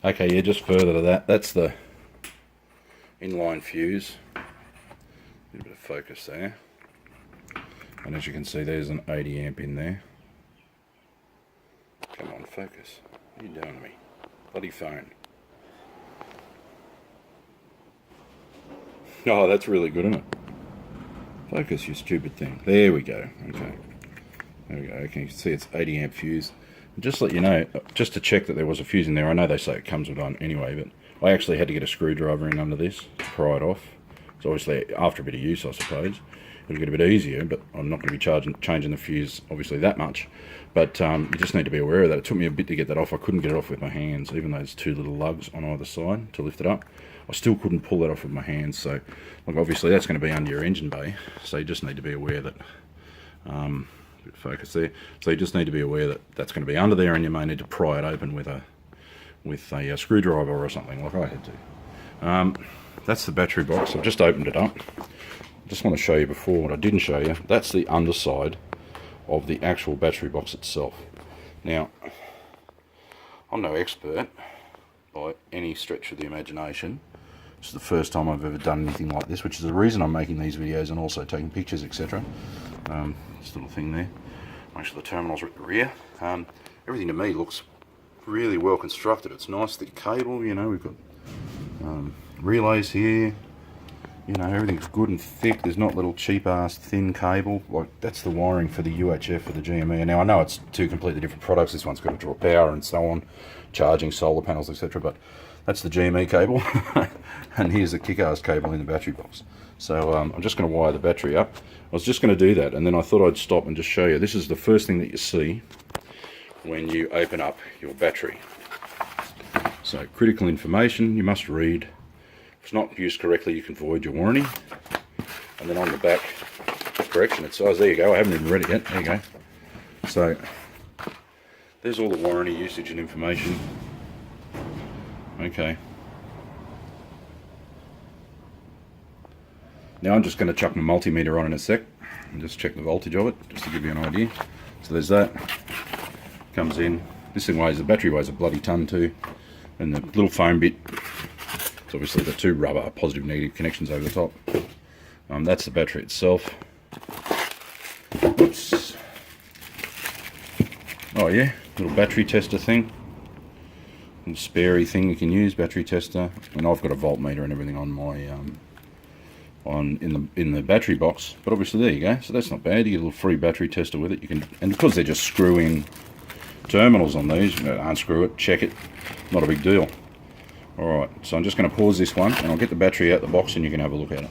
Okay, yeah, just further to that, that's the inline fuse. A little bit of focus there. And as you can see, there's an 80 amp in there. Come on, focus. What are you doing to me? Bloody phone. Oh, that's really good, isn't it? Focus, you stupid thing. There we go. Okay. There we go. Okay, you can see it's 80 amp fuse. And just to let you know, just to check that there was a fuse in there, I know they say it comes with one anyway, but I actually had to get a screwdriver in under this to pry it off. So obviously, after a bit of use, I suppose, it'll get a bit easier, but I'm not going to be changing the fuse, obviously, that much. But you just need to be aware of that. It took me a bit to get that off. I couldn't get it off with my hands, even though there's two little lugs on either side to lift it up. I still couldn't pull that off with my hands. So, look, obviously, that's going to be under your engine bay. So you just need to be aware that, bit of focus there. So you just need to be aware that that's going to be under there, and you may need to pry it open with a screwdriver or something, like I had to. That's the battery box. I've just opened it up. I just want to show you before what I didn't show you. That's the underside of the actual battery box itself. Now, I'm no expert by any stretch of the imagination. It's the first time I've ever done anything like this, which is the reason I'm making these videos and also taking pictures, etc. This little thing there. Make sure the terminals are at the rear. Everything to me looks really well constructed. It's nice, thick cable, you know, we've got relays here. You know, everything's good and thick. There's not little cheap ass thin cable. Like, that's the wiring for the UHF or the GME. Now I know it's two completely different products. This one's got to draw power and so on, charging solar panels, etc. But that's the GME cable, and here's the KickAss cable in the battery box. So I'm just going to wire the battery up. I was just going to do that, and then I thought I'd stop and just show you. This is the first thing that you see when you open up your battery. So, critical information you must read. If it's not used correctly, you can void your warranty. And then on the back, correction, it says, there you go, I haven't even read it yet, there you go. So, there's all the warranty, usage and information. Okay. Now I'm just going to chuck my multimeter on in a sec and just check the voltage of it, just to give you an idea. So there's that. Comes in. This thing weighs, the battery weighs a bloody ton too. And the little foam bit, it's obviously the two rubber positive negative connections over the top. That's the battery itself. Oops. Oh yeah, little battery tester thing. Little sparey thing you can use, battery tester. And I've got a voltmeter and everything on my in the battery box. But obviously there you go. So that's not bad. You get a little free battery tester with it. You can, and because they're just screw-in terminals on these, you know, unscrew it, check it, not a big deal. Alright, so I'm just going to pause this one and I'll get the battery out the box and you can have a look at it.